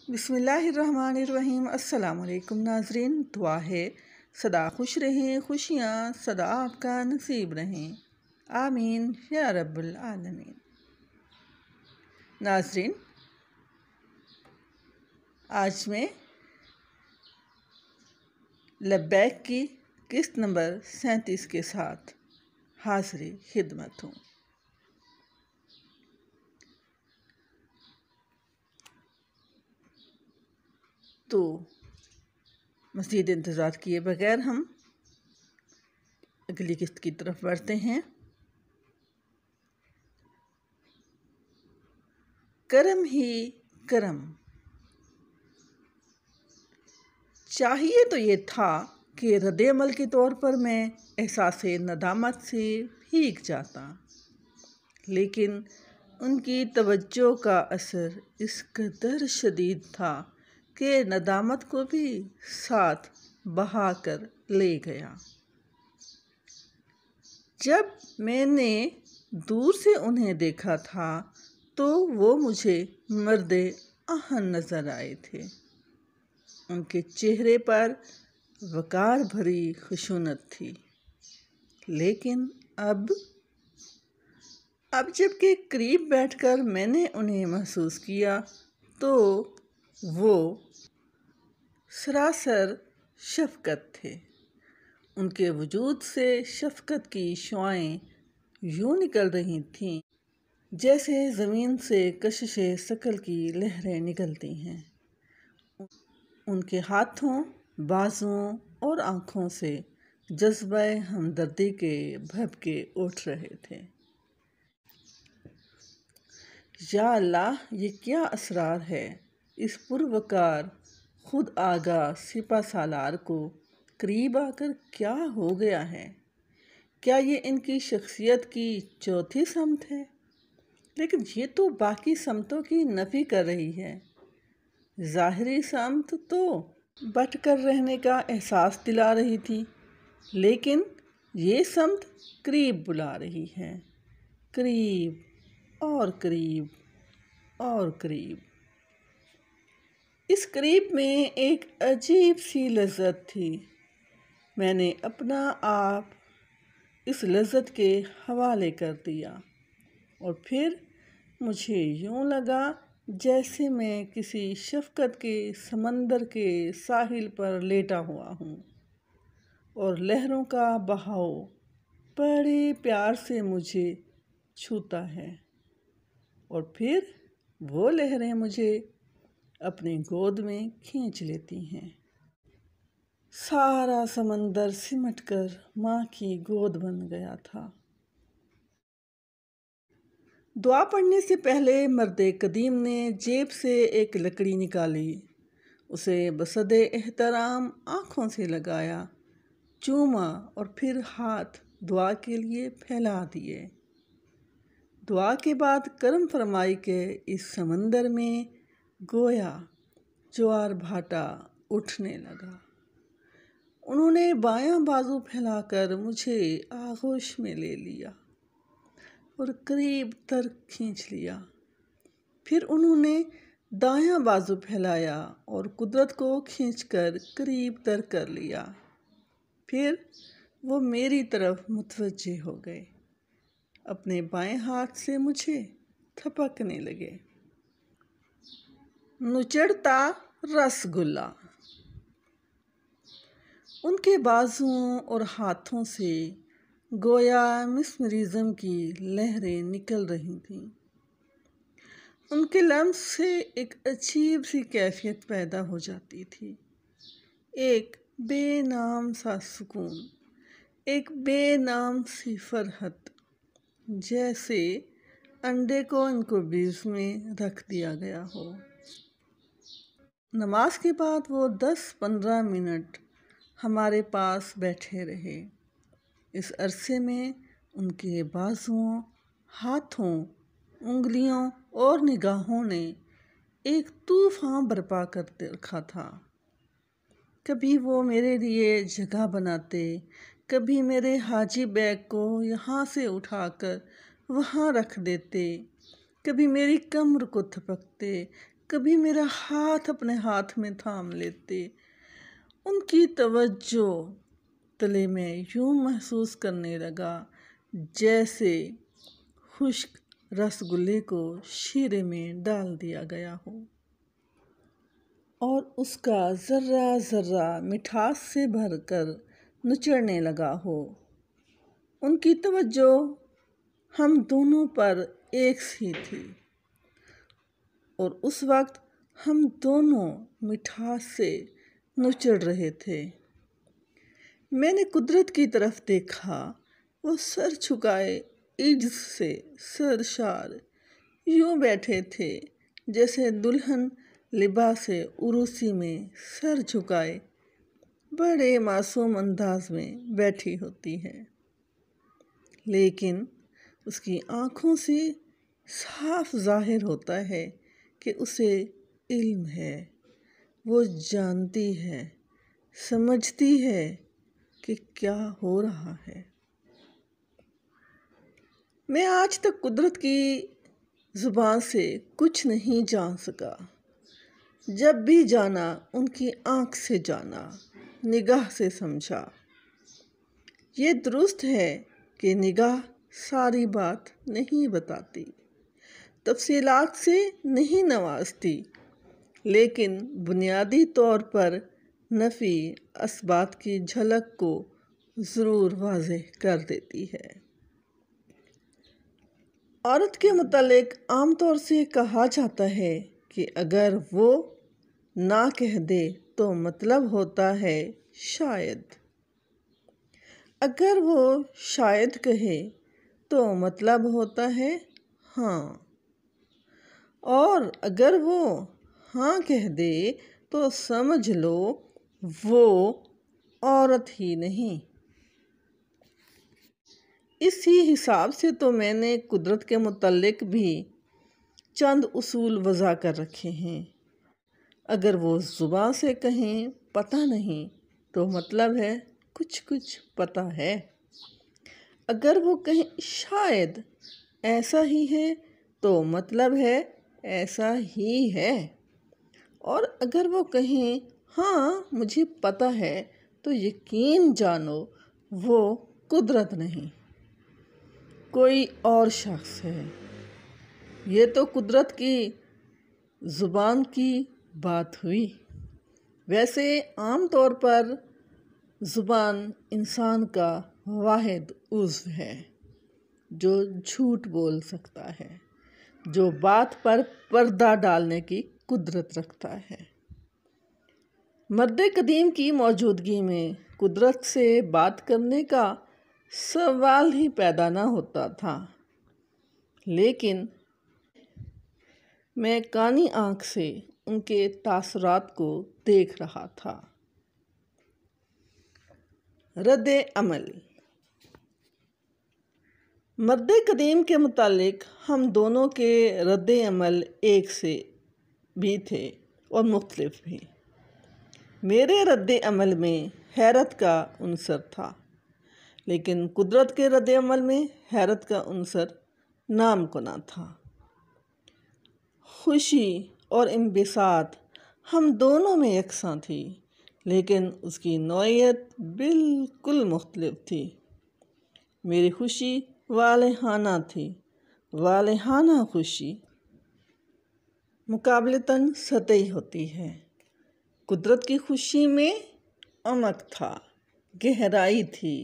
بسم اللہ الرحمن الرحیم۔ السلام علیکم ناظرین، دعا ہے سدا خوش رہیں، خوشیاں سدا آپ کا نصیب رہیں، آمین یا رب العالمین۔ ناظرین، آج میں لبیک کی قسط نمبر 37 کے ساتھ حاضر خدمت ہوں۔ تو مزید انتظار کیے بغیر ہم اگلی قسط کی طرف بڑھتے ہیں۔ کرم ہی کرم، چاہیے تو یہ تھا کہ رد عمل کے طور پر میں احساس ندامت سے بھیگ جاتا، لیکن ان کی توجہ کا اثر اس قدر شدید تھا کہ ندامت کو بھی ساتھ بہا کر لے گیا۔ جب میں نے دور سے انہیں دیکھا تھا تو وہ مجھے مرد آہن نظر آئے تھے۔ ان کے چہرے پر وقار بھری خشونت تھی، لیکن اب جب کہ قریب بیٹھ کر میں نے انہیں محسوس کیا تو وہ سراسر شفقت تھے۔ ان کے وجود سے شفقت کی شعاعیں یوں نکل رہی تھیں جیسے زمین سے کشش ثقل کی لہریں نکلتی ہیں۔ ان کے ہاتھوں، بازوؤں اور آنکھوں سے جذبہ ہمدردی کے بھبکے اٹھ رہے تھے۔ یا اللہ، یہ کیا اسرار ہے! اس پروقار خود آگاہ سپہ سالار کو قریب آ کر کیا ہو گیا ہے؟ کیا یہ ان کی شخصیت کی چوتھی سمت ہے؟ لیکن یہ تو باقی سمتوں کی نفی کر رہی ہے۔ ظاہری سمت تو بٹ کر رہنے کا احساس دلا رہی تھی، لیکن یہ سمت قریب بلا رہی ہے، قریب اور قریب اور قریب۔ اس قریب میں ایک عجیب سی لذت تھی۔ میں نے اپنا آپ اس لذت کے حوالے کر دیا، اور پھر مجھے یوں لگا جیسے میں کسی شفقت کے سمندر کے ساحل پر لیٹا ہوا ہوں، اور لہروں کا بہاؤ بڑے پیار سے مجھے چھوتا ہے، اور پھر وہ لہریں مجھے اپنی گود میں کھینچ لیتی ہیں۔ سارا سمندر سمٹ کر ماں کی گود بن گیا تھا۔ دعا پڑھنے سے پہلے مرد قدیم نے جیب سے ایک لکڑی نکالی، اسے بصد احترام آنکھوں سے لگایا، چوما اور پھر ہاتھ دعا کے لیے پھیلا دیے۔ دعا کے بعد کرم فرمائی کے اس سمندر میں گویا جوار بھاٹا اٹھنے لگا۔ انہوں نے بایاں بازو پھیلا کر مجھے آغوش میں لے لیا اور قریب تر کھینچ لیا۔ پھر انہوں نے دایاں بازو پھیلایا اور قدرت کو کھینچ کر قریب تر کر لیا۔ پھر وہ میری طرف متوجہ ہو گئے، اپنے بائیں ہاتھ سے مجھے تھپکنے لگے۔ نچڑتا رس گلہ۔ ان کے بازوؤں اور ہاتھوں سے گویا مسمرزم کی لہریں نکل رہی تھیں۔ ان کے لمس سے ایک عجیب سی کیفیت پیدا ہو جاتی تھی، ایک بے نام سا سکون، ایک بے نام سی فرحت، جیسے انڈے کو انکوبیز میں رکھ دیا گیا ہو۔ نماز کے بعد وہ 10-15 منٹ ہمارے پاس بیٹھے رہے۔ اس عرصے میں ان کے بازوؤں، ہاتھوں، انگلیوں اور نگاہوں نے ایک طوفان برپا کر رکھا تھا۔ کبھی وہ میرے لیے جگہ بناتے، کبھی میرے حاجی بیگ کو یہاں سے اٹھا کر وہاں رکھ دیتے، کبھی میری کمر کو تھپکتے، کبھی میرا ہاتھ اپنے ہاتھ میں تھام لیتے۔ ان کی توجہ تلے میں یوں محسوس کرنے لگا جیسے خشک رس گلے کو شیرے میں ڈال دیا گیا ہو اور اس کا ذرہ ذرہ مٹھاس سے بھر کر نچڑنے لگا ہو۔ ان کی توجہ ہم دونوں پر ایک سی تھی اور اس وقت ہم دونوں مٹھاس سے نچڑ رہے تھے۔ میں نے قدرت کی طرف دیکھا، وہ سر جھکائے عجز سے سرشار یوں بیٹھے تھے جیسے دلہن لباس عروسی میں سر جھکائے بڑے معصوم انداز میں بیٹھی ہوتی ہے، لیکن اس کی آنکھوں سے صاف ظاہر ہوتا ہے کہ اسے علم ہے، وہ جانتی ہے، سمجھتی ہے کہ کیا ہو رہا ہے۔ میں آج تک قدرت کی زبان سے کچھ نہیں جان سکا، جب بھی جانا ان کی آنکھ سے جانا، نگاہ سے سمجھا۔ یہ درست ہے کہ نگاہ ساری بات نہیں بتاتی، تفصیلات سے نہیں نوازتی، لیکن بنیادی طور پر نفی اثبات کی جھلک کو ضرور واضح کر دیتی ہے۔ عورت کے متعلق عام طور سے کہا جاتا ہے کہ اگر وہ نہ کہہ دے تو مطلب ہوتا ہے شاید، اگر وہ شاید کہے تو مطلب ہوتا ہے ہاں، اور اگر وہ ہاں کہہ دے تو سمجھ لو وہ عورت ہی نہیں۔ اسی حساب سے تو میں نے قدرت کے متعلق بھی چند اصول وضع کر رکھے ہیں۔ اگر وہ زبان سے کہیں پتہ نہیں تو مطلب ہے کچھ پتہ ہے، اگر وہ کہیں شاید ایسا ہی ہے تو مطلب ہے ایسا ہی ہے، اور اگر وہ کہیں ہاں مجھے پتہ ہے تو یقین جانو وہ قدرت نہیں، کوئی اور شخص ہے۔ یہ تو قدرت کی زبان کی بات ہوئی۔ ویسے عام طور پر زبان انسان کا واحد عضو ہے جو جھوٹ بول سکتا ہے، جو بات پر پردہ ڈالنے کی قدرت رکھتا ہے۔ مرد قدیم کی موجودگی میں قدرت سے بات کرنے کا سوال ہی پیدا نہ ہوتا تھا، لیکن میں کانی آنکھ سے ان کے تاثرات کو دیکھ رہا تھا۔ رد عمل۔ مرد قدیم کے متعلق ہم دونوں کے رد عمل ایک سے بھی تھے اور مختلف بھی۔ میرے رد عمل میں حیرت کا عنصر تھا، لیکن قدرت کے رد عمل میں حیرت کا عنصر نامکنہ تھا۔ خوشی اور انبساط ہم دونوں میں یکساں تھی، لیکن اس کی نوعیت بالکل مختلف تھی۔ میری خوشی والہانہ تھی، والہانہ خوشی مقابلتاً سطحی ہوتی ہے۔ قدرت کی خوشی میں عمق تھا، گہرائی تھی،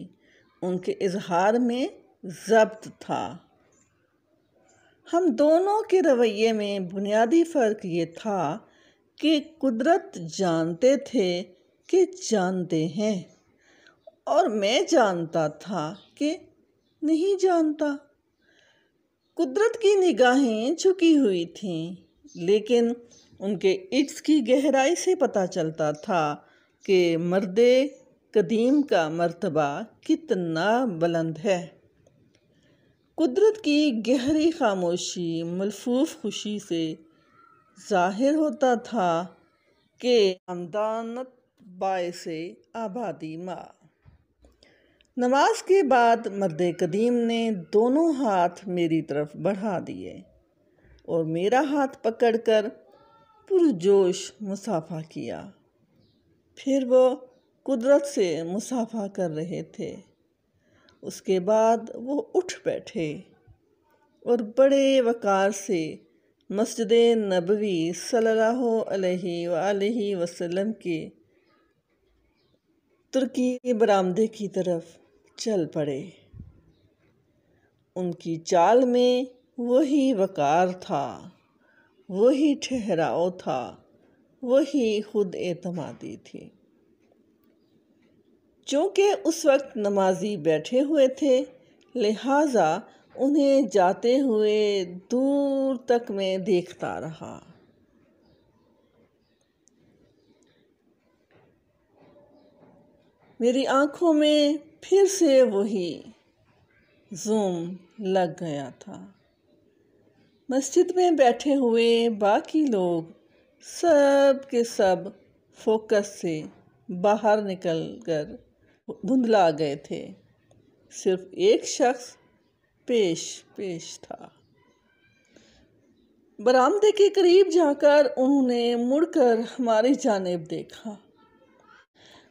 ان کے اظہار میں ضبط تھا۔ ہم دونوں کے رویے میں بنیادی فرق یہ تھا کہ قدرت جانتے تھے کہ جانتے ہیں، اور میں جانتا تھا کہ نہیں جانتا۔ قدرت کی نگاہیں جھکی ہوئی تھیں، لیکن ان کے عجز کی گہرائی سے پتہ چلتا تھا کہ مرد قدیم کا مرتبہ کتنا بلند ہے۔ قدرت کی گہری خاموشی ملفوف خوشی سے ظاہر ہوتا تھا کہ حمدانت باعث آبادی ما۔ نماز کے بعد مرد قدیم نے دونوں ہاتھ میری طرف بڑھا دیے اور میرا ہاتھ پکڑ کر پرجوش مصافحہ کیا۔ پھر وہ قدرت سے مصافحہ کر رہے تھے۔ اس کے بعد وہ اٹھ بیٹھے اور بڑے وقار سے مسجد نبوی صلی اللہ علیہ وآلہ وسلم کے ترکی برآمدے کی طرف چل پڑے۔ ان کی چال میں وہی وقار تھا، وہی ٹھہراؤ تھا، وہی خود اعتمادی تھی۔ چونکہ اس وقت نمازی بیٹھے ہوئے تھے، لہٰذا انہیں جاتے ہوئے دور تک میں دیکھتا رہا۔ میری آنکھوں میں پھر سے وہی زوم لگ گیا تھا۔ مسجد میں بیٹھے ہوئے باقی لوگ سب کے سب فوکس سے باہر نکل کر دھندلا گئے تھے۔ صرف ایک شخص پیش تھا۔ برآمدے کے قریب جا کر انہوں نے مڑ کر ہماری جانب دیکھا۔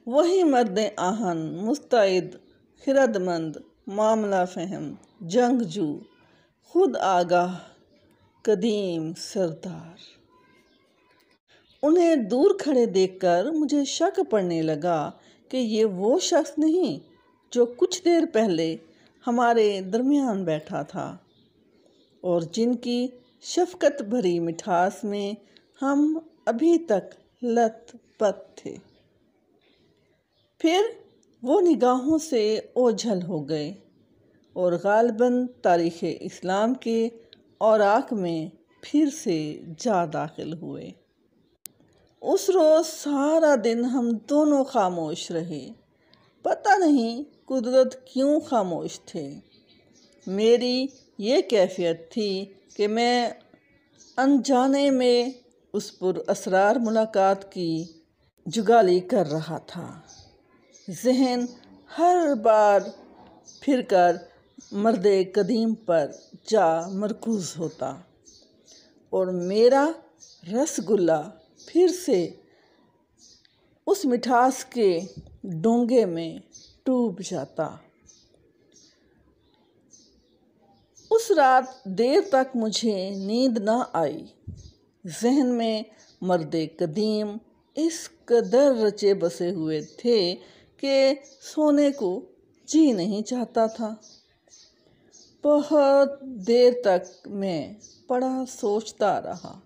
وہی مرد آہن، مستعد، خرد مند، معاملہ فہم، جنگجو، خود آگاہ، قدیم سردار۔ انہیں دور کھڑے دیکھ کر مجھے شک پڑنے لگا کہ یہ وہ شخص نہیں جو کچھ دیر پہلے ہمارے درمیان بیٹھا تھا اور جن کی شفقت بھری مٹھاس میں ہم ابھی تک لت پت تھے۔ پھر وہ نگاہوں سے اوجھل ہو گئے اور غالباً تاریخ اسلام کے اوراق میں پھر سے جا داخل ہوئے۔ اس روز سارا دن ہم دونوں خاموش رہے۔ پتہ نہیں قدرت کیوں خاموش تھے۔ میری یہ کیفیت تھی کہ میں انجانے میں اس پر اسرار ملاقات کی جگالی کر رہا تھا۔ ذہن ہر بار پھر کر مرد قدیم پر جا مرکوز ہوتا اور میرا رس گلہ پھر سے اس مٹھاس کے ڈونگے میں ڈوب جاتا۔ اس رات دیر تک مجھے نیند نہ آئی۔ ذہن میں مرد قدیم اس قدر رچے بسے ہوئے تھے کہ سونے کو جی نہیں چاہتا تھا۔ بہت دیر تک میں پڑا سوچتا رہا،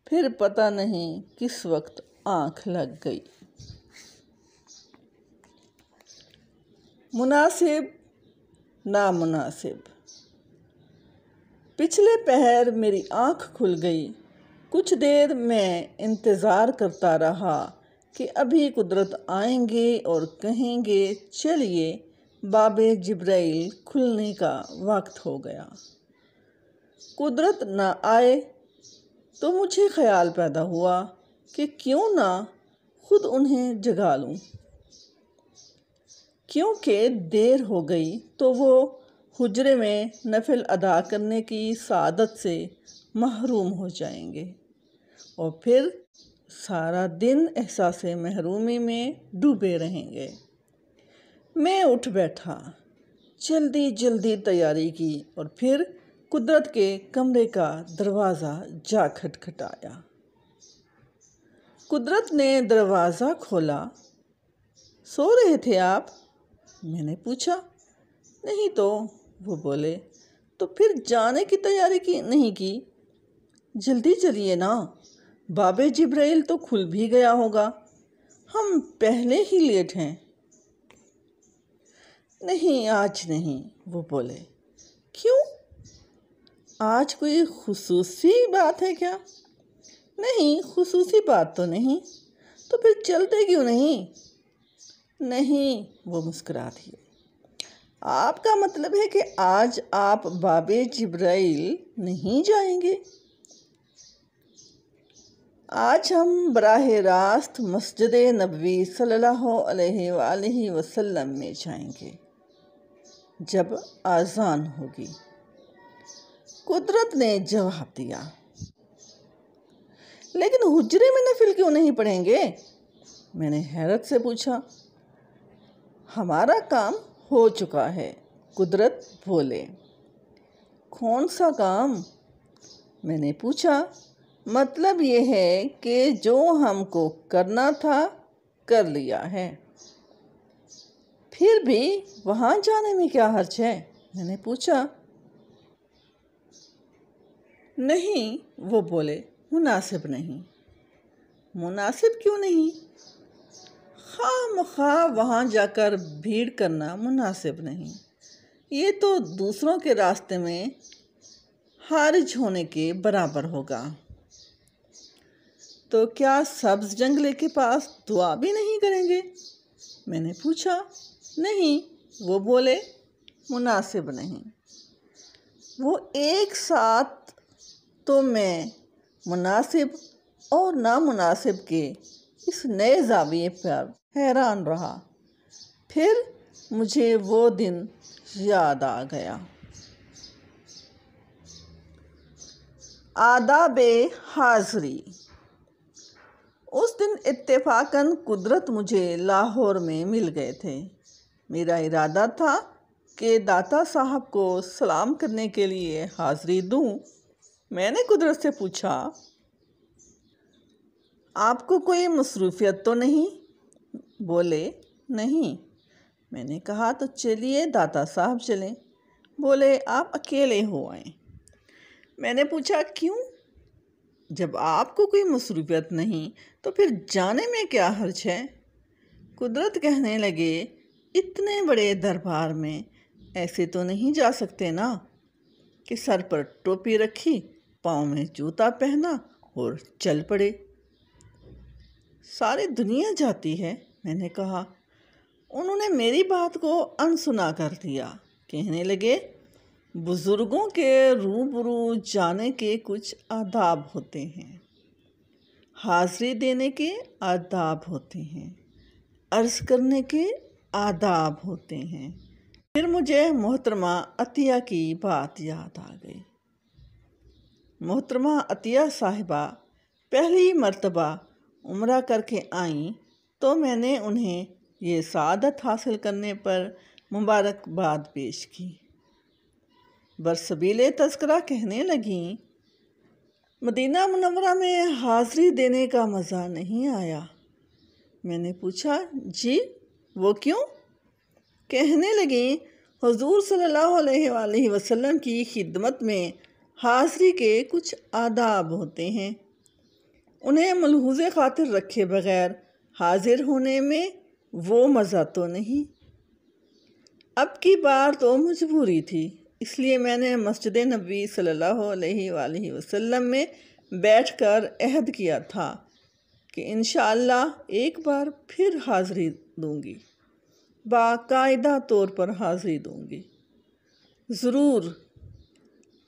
پھر پتہ نہیں کس وقت آنکھ لگ گئی۔ مناسب نامناسب۔ پچھلے پہر میری آنکھ کھل گئی۔ کچھ دیر میں انتظار کرتا رہا کہ ابھی قدرت آئیں گے اور کہیں گے چلیے باب جبرائیل کھلنے کا وقت ہو گیا۔ قدرت نہ آئے تو مجھے خیال پیدا ہوا کہ کیوں نہ خود انہیں جگا لوں۔ کیونکہ دیر ہو گئی تو وہ حجرے میں نفل ادا کرنے کی سعادت سے محروم ہو جائیں گے اور پھر سارا دن احساس محرومی میں ڈوبے رہیں گے۔ میں اٹھ بیٹھا، جلدی تیاری کی اور پھر قدرت کے کمرے کا دروازہ جا کھٹکھٹایا۔ قدرت نے دروازہ کھولا۔ سو رہے تھے آپ؟ میں نے پوچھا۔ نہیں تو، وہ بولے۔ تو پھر جانے کی تیاری نہیں کی؟ جلدی چلیے نا، باب جبرائیل تو کھل بھی گیا ہوگا، ہم پہلے ہی لیٹ ہیں۔ نہیں آج نہیں، وہ بولے۔ کیوں؟ آج کوئی خصوصی بات ہے کیا؟ نہیں خصوصی بات تو نہیں۔ تو پھر چلتے کیوں نہیں؟ نہیں، وہ مسکرا دیے۔ آپ کا مطلب ہے کہ آج آپ باب جبرائیل نہیں جائیں گے؟ آج ہم براہ راست مسجد نبوی صلی اللہ علیہ وآلہ وسلم میں جائیں گے جب اذان ہوگی، قدرت نے جواب دیا۔ لیکن حجرے میں نفل کیوں نہیں پڑھیں گے؟ میں نے حیرت سے پوچھا۔ ہمارا کام ہو چکا ہے، قدرت بولے۔ کون سا کام؟ میں نے پوچھا۔ مطلب یہ ہے کہ جو ہم کو کرنا تھا کر لیا ہے۔ پھر بھی وہاں جانے میں کیا حرج ہے؟ میں نے پوچھا۔ نہیں، وہ بولے، مناسب نہیں۔ مناسب کیوں نہیں؟ خواہ مخواہ وہاں جا کر بھیڑ کرنا مناسب نہیں۔ یہ تو دوسروں کے راستے میں حارج ہونے کے برابر ہوگا۔ تو کیا سبز جنگلے کے پاس دعا بھی نہیں کریں گے؟ میں نے پوچھا۔ نہیں، وہ بولے، مناسب نہیں۔ وہ ایک ساتھ تو میں مناسب اور نامناسب کے اس نئے زاویے پر حیران رہا۔ پھر مجھے وہ دن یاد آ گیا۔ آداب حاضری۔ اس دن اتفاقاً قدرت مجھے لاہور میں مل گئے تھے۔ میرا ارادہ تھا کہ داتا صاحب کو سلام کرنے کے لیے حاضری دوں۔ میں نے قدرت سے پوچھا، آپ کو کوئی مصروفیت تو نہیں؟ بولے، نہیں۔ میں نے کہا، تو چلیے داتا صاحب چلیں۔ بولے، آپ اکیلے ہو آئیں۔ میں نے پوچھا، کیوں؟ جب آپ کو کوئی مصروفیت نہیں تو پھر جانے میں کیا حرج ہے؟ قدرت کہنے لگے، اتنے بڑے دربار میں ایسے تو نہیں جا سکتے نا کہ سر پر ٹوپی رکھی، پاؤں میں جوتا پہنا اور چل پڑے۔ ساری دنیا جاتی ہے۔ میں نے کہا۔ انہوں نے میری بات کو انسنا کر دیا۔ کہنے لگے، بزرگوں کے روبرو جانے کے کچھ آداب ہوتے ہیں، حاضری دینے کے آداب ہوتے ہیں، عرض کرنے کے آداب ہوتے ہیں۔ پھر مجھے محترمہ عطیہ کی بات یاد آ گئی۔ محترمہ عطیہ صاحبہ پہلی مرتبہ عمرہ کر کے آئیں تو میں نے انہیں یہ سعادت حاصل کرنے پر مبارکباد پیش کی۔ برسبیل تذکرہ کہنے لگیں، مدینہ منورہ میں حاضری دینے کا مزہ نہیں آیا۔ میں نے پوچھا، جی وہ کیوں؟ کہنے لگیں، حضور صلی اللہ علیہ وآلہ وسلم کی خدمت میں حاضری کے کچھ آداب ہوتے ہیں، انہیں ملحوظ خاطر رکھے بغیر حاضر ہونے میں وہ مزہ تو نہیں۔ اب کی بار تو مجبوری تھی، اس لیے میں نے مسجد نبوی صلی اللہ علیہ وآلہ وسلم میں بیٹھ کر عہد کیا تھا کہ انشاءاللہ ایک بار پھر حاضری دوں گی، باقاعدہ طور پر حاضری دوں گی۔ ضرور۔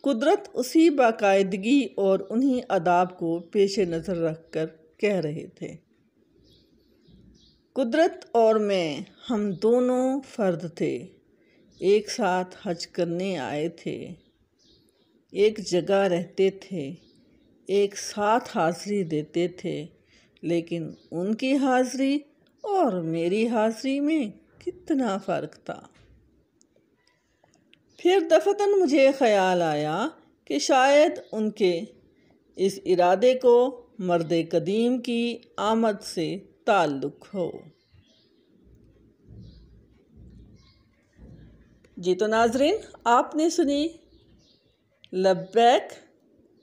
قدرت اسی باقاعدگی اور انہی آداب کو پیش نظر رکھ کر کہہ رہے تھے۔ قدرت اور میں ہم دونوں فرد تھے، ایک ساتھ حج کرنے آئے تھے، ایک جگہ رہتے تھے، ایک ساتھ حاضری دیتے تھے، لیکن ان کی حاضری اور میری حاضری میں کتنا فرق تھا۔ پھر دفعتاً مجھے خیال آیا کہ شاید ان کے اس ارادے کو مرد قدیم کی آمد سے تعلق ہو۔ جی تو ناظرین، آپ نے سنی لبیک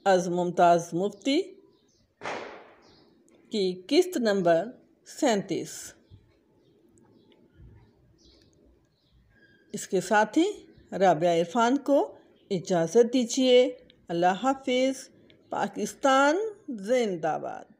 از ممتاز مفتی کی قسط نمبر 37۔ اس کے ساتھ ہی رابعہ عرفان کو اجازت دیجیے۔ اللہ حافظ۔ پاکستان زندہ باد۔